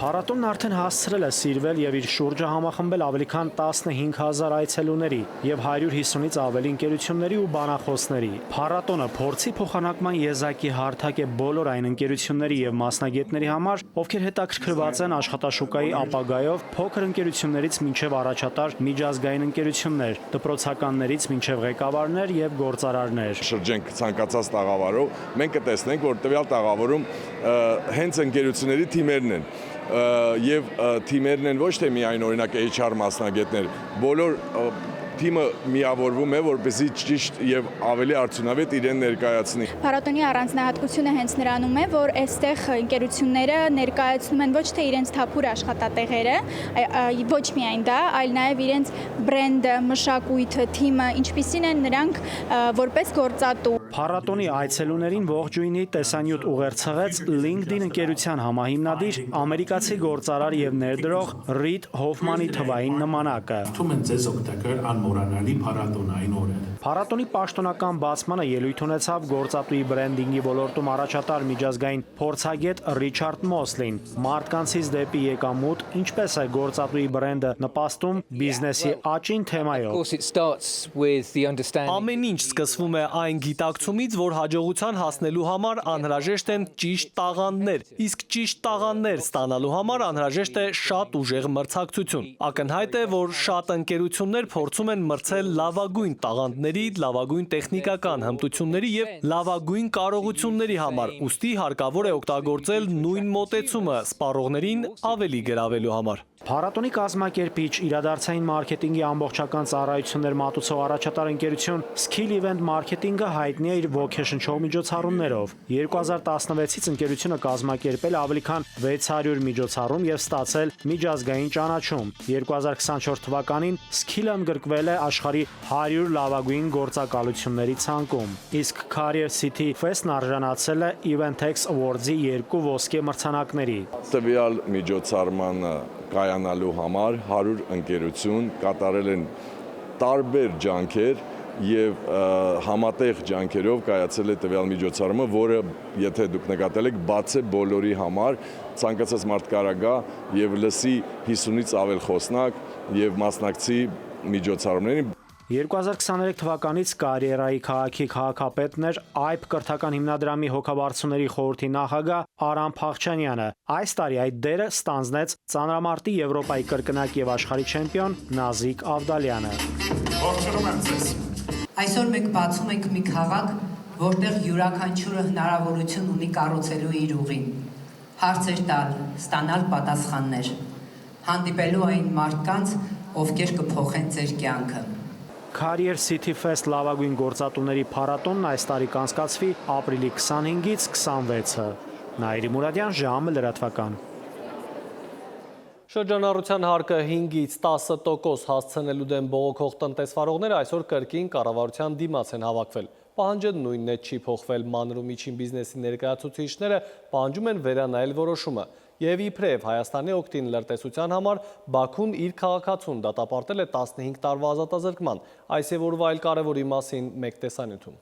Փառատոնն արդեն հասցրել է սիրվել եւ իր շուրջը համախմբել ավելի քան 15,000 այցելուների եւ 150-ից ավելի ընկերությունների ու բանախոսների։ Փառատոնը փորձի փոխանակման եզակի հարթակ է բոլոր այն ընկերությունների եւ մասնագետների համար, ովքեր հետաքրքրված են աշխատաշուկայի ապագայով փոքր ընկերություններից մինչեւ առաջատար միջազգային ընկերություններ, դպրոցականներից մինչեւ ղեկավարներ եւ գործարարներ։ Շրջենք ցանկացած տաղավարով, մենք կտեսնենք, որ տվյալ տաղավարում հենց ընկերությունների թիմերն են եւ թիմերն են ոչ թե միայն օրինակ HR մասնագետներ, բոլոր թիմը միավորվում է, որպեսզի ճիշտ եւ ավելի արդյունավետ իրեն ներկայացնի։ Փառատոնի առանձնահատկությունը հենց նրանում է, որ այստեղ ընկերությունները ներկայացնում են ոչ թե իրենց թափուր աշխատատեղերը, ոչ միայն դա, այլ նաեւ իրենց բրենդը, մշակույթը, թիմը, ինչպիսին են նրանք որպես գործատու։ Փառատոնի այցելուներին ողջույնի տեսանյութ ուղերձեց LinkedIn ընկերության համահիմնադիր ամերիկացի գործարար եւ ներդրող Ռիդ Հոֆմանի թվային նմանակը։ Անմոռանալի փառատոնային օրեր։ Փառատոնի պաշտոնական բացմանը ելույթ ունեցավ գործատուի բրենդինգի ոլորտում առաջատար միջազգային փորձագետ Ռիչարդ Մոսլին։ Մարդկանցից դեպի եկամուտ, ինչպես է գործատուի բրենդը նպաստում բիզնեսի աճին թեմայով։ Ամեն ինչ սկսվում է այն գիտակցումից, որ հաջողության հասնելու համար անհրաժեշտ են ճիշտ տաղանդներ, իսկ ճիշտ տաղանդներ ստանալու համար անհրաժեշտ է շատ ուժեղ մրցակցություն։ Ակնհայտ է, որ շատ ընկերություններ փորձում են մրցել լավագույն տաղանդների, լավագույն տեխնիկական հմտությունների եւ լավագույն կարողությունների համար, ուստի հարկավոր է օգտագործել նույն մոտեցումը սպառողներին ավելի գրավելու համար։ Փառատոնի կազմակերպիչ իրադարձային մարքեթինգի ամբողջական ծառայություններ մատուցող առաջատար ընկերություն Skill Event Marketing-ը հայտնի է իր ոգեշնչող միջոցառումներով։ 2016-ից ընկերությունը կազմակերպել ավելի քան 600 միջոցառում եւ ստացել միջազգային ճանաչում։ 2024 թվականին Skill-ը ընդգրկվել է աշխարհի 100 լավագույն գործակալությունների ցանկում։ Իսկ Career City Fest-ն արժանացել է Eventex Awards-ի 2 ոսկե մրցանակների։ Տվյալ միջոցառմանը կայանալու համար 100 ընկերություն կատարել են տարբեր ջանքեր եւ համատեղ ջանքերով կայացել է տվյալ միջոցառումը, որը եթե դուք նկատել եք, բաց է բոլորի համար, ցանկացած մարդ կարա գա եւ լսի 50-ից ավել խոսնակ եւ մասնակցի միջոցառումներին։ 2023 թվականից կարիերայի քաղաքի քաղաքապետներ AIP կրթական հիմնադրամի հոգաբարձուների խորհրդի նախագահ Արամ Փախչանյանը։ Այս տարի այդ դերը ստանձնեց ծանրամարտի Եվրոպայի կրկնակ եւ աշխարհի չեմպիոն Նազիկ Ավդալյանը։ Ողջունում եմ ձեզ։ Այսօր մենք բացում ենք մի քաղաք, որտեղ յուրաքանչյուրը հնարավորություն ունի կառուցելու իր ուղին, հարցեր տալ, ստանալ պատասխաններ, հանդիպելու այն մարդկանց, ովքեր կփոխեն ձեր կյանքը։ Career City Fest լավագույն գործատուների փառատոնն այս տարի կանցկացվի ապրիլի 25-ից 26-ը։ Նաիրի Մուրադյան, ժամը լրատվական։ Շրջանառության հարկը 5-ից 10% հասցնելու դեմ բողոքող տնտեսվարողները այսօր կրկին կառավարության դիմաց են հավաքվել։ Պահանջը նույնն է չի փոխվել, մանր ու միջին բիզնեսի ներկայացուցիչները պահանջում են վերանայել որոշումը։ Եվ իբրև Հայաստանի օգտին լրտեսության համար Բաքուն իր քաղաքացուն դատապարտել է 15 տարվա ազատազրկման։ Այս եւ օրվա այլ կարևորի մասին մեկ տեսանյութում։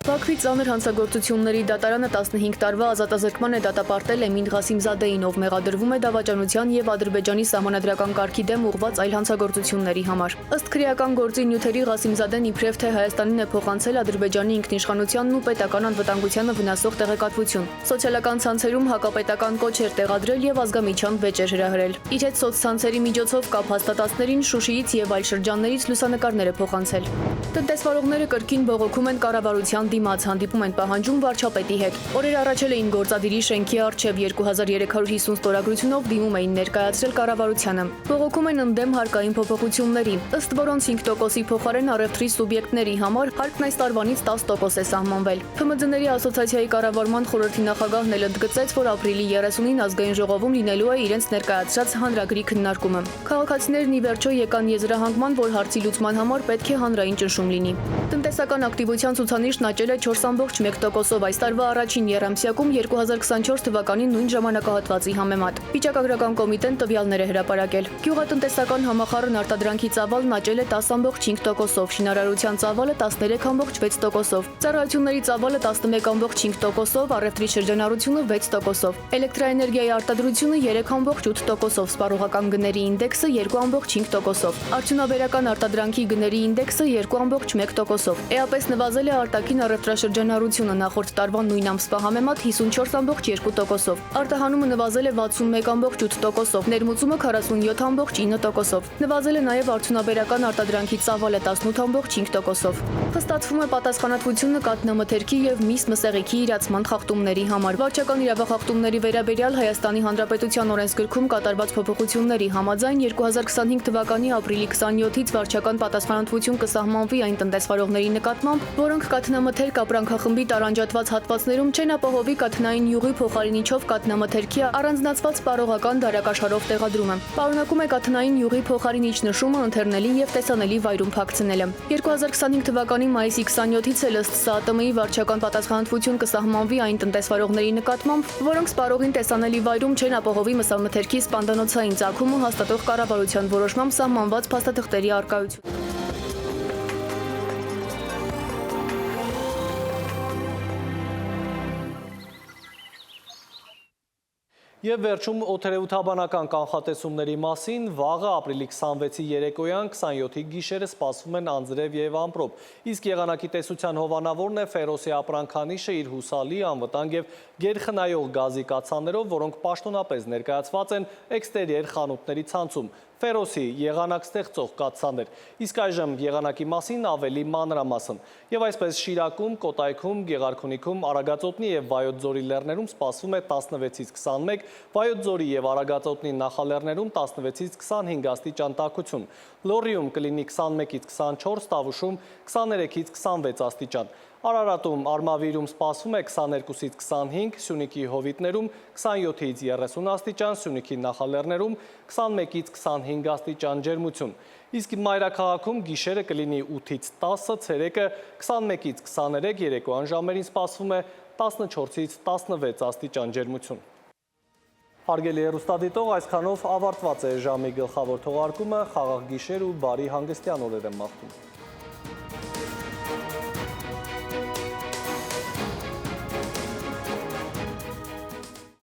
Բաքվի ծանր հանցագործությունների դատարանը 15 տարվա ազատազրկման է դատապարտել Էմին Ղասիմզադեին, ով մեղադրվում է դավաճանության եւ Ադրբեջանի սահմանադրական կարգի դեմ ուղղված այլ հանցագործությունների համար։ Ըստ քրեական գործի նյութերի Ղասիմզադեն իբրև թե Հայաստանին է փոխանցել Ադրբեջանի ինքնիշխանությանն ու պետական անվտանգությանը վնասող տեղեկատվություն։ Սոցիալական ցանցերում հակապետական կոչ էր տեղադրել եւ ազգամիջյան վեճ էր հրահրել։ Իր հետ սոցցանցերի միջոցով կապ հաստատածներին Շուշիից եւ այլ շրջաններից լուսանկարներ է փոխանցել։ Տնտեսվարողները կրկին բողոքում են կառավարության դիմաց, հանդիպում են պահանջում վարչապետի հետ։ Օրեր առաջ էին գործադիրի շենքի առջև 2350 ստորագրությունով դիմում էին ներկայացրել կառավարությանը։ Բողոքում են ընդդեմ հարկային փոփոխությունների, ըստ որոնց 5%-ի փոխարեն առևտրի սուբյեկտների համար հարկն այս տարվանից 10% է սահմանվել։ ՓՄՁ-ների ասոցիացիայի կառավարման խորհրդի նախագահն էլ ընդգծեց, որ ապրիլի 30-ին ազգային ժողովում լինելու է իրենց ներկայացրած հանրագրի քննարկումը։ Քաղաքացիներն ի վերջո եկան եզրահանգման, որ հարցի լուծման համար պետք է հանրային ճնշում լինի։ Տնտեսական ակտիվության ցուցանիշն աճել է 4.1%-ով այս տարվա առաջին եռամսյակում 2024 թվականի նույն ժամանակահատվածի համեմատ։ Վիճակագրական կոմիտեն տվյալներ է հրապարակել։ Գյուղատնտեսական համախառն արտադրանքի ծավալն աճել է 10.5%-ով, շինարարության ծավալը 13.6%-ով, ծառայությունների ծավալը 11.5%-ով, առևտրի շրջանառությունը 6%-ով, էլեկտրաէներգիայի արտադրությունը 3.8%-ով, սպառողական գների ինդեքսը 2.5%-ով, արդյունաբերական արտադրանքի գների ինդեքսը 2.1%-ով։ Էապես նվազել է արտաքին առևտրաշրջանառությունը նախորդ տարվա նույն ամսվա համեմատ 54.2%-ով։ Արտահանումը նվազել է 61.8%-ով, ներմուծումը 47.9%-ով։ Նվազել է նաև արդյունաբերական արտադրանքի ծավալը 18.5%-ով։ Հստացվում է պատասխանատվությունը կաթնամթերքի եւ միս մսեղիքի իրացման խախտումների համար։ Վարչական իրավախախտումների վերաբերյալ Հայաստանի Հանրապետության օրենսգրքում կատարված փոփոխությունների համաձայն 2025 թվականի ապրիլի 27-ից վարչական պատասխանատվություն կսահմանվի այն տնտեսվարողների նկատմամբ, որոնք կաթնամթերք ապրանքախմբի տարանջատված հատվածներում չեն ապահովի կաթնային յուղի փոխարինիչով կաթնամթերքի առանձնացված սպառողական դարակաշարով տեղադրումը։ Պարունակում է կաթնային յուղի փոխարինիչ նշումը ընթերնելի եւ տեսանելի վայրում փակցնելը։ 2025 թվականի մայիսի 27-ից էլ ըստ ՍԱՏՄ-ի վարչական պատասխանատվություն կսահմանվի այն տնտեսվարողների նկատմամբ, որոնք սպառողին տեսանելի վայրում չեն ապահովի մսամթերքի սպանդանոցային ծագումը հաստատող կառավարության որոշմամբ սահմանված փաստաթղթերի առկայություն։ Եվ վերջում օդերևութաբանական կանխատեսումների մասին վաղը ապրիլի 26-ի երեկոյան 27-ի գիշերը սպասվում են անձրև և ամպրոպ, իսկ եղանակի տեսության հովանավորն է Ֆերոսի ապրանքանիշը իր հուսալի, անվտանգ և գերխնայող գազի կաթսաներով, որոնք պաշտոնապես ներկայացված են էքստերիեր խանութների ցանցում, Ֆերոսի եղանակ ստեղծող կաթսաներ, իսկ այժմ եղանակի մասին ավելի մանրամասն։ Եվ այսպես Շիրակում, Կոտայքում, Գեղարքունիքում, Արագածոտնի և Վայոց ձորի լեռներում սպասվում է 16-ից 21, Վայոց ձորի և Արագածոտնի նախալեռներում 16-ից 25 աստիճան տաքություն, Լոռիում կլինի 21-ից 24, Տավուշում 23-ից 26 աստիճան։ Արարատում, Արմավիրում սպասվում է 22-ից 25, Սյունիքի Հովիտներում 27-ից 30 աստիճան, Սյունիքի նախալեռներում 21-ից 25 աստիճան ջերմություն։ Իսկ Մայրաքաղաքում գիշերը կլինի 8-ից 10, ցերեկը 21-ից 23, երեկոյան ժամերին սպասվում է 14-ից 16 աստիճան ջերմություն։ Հարգելի հեռուստադիտող, այսքանով ավարտված է ժամի գլխավոր թողարկումը, խաղաղ գիշեր ու բարի հանգստյան օրեր եմ մաղթում։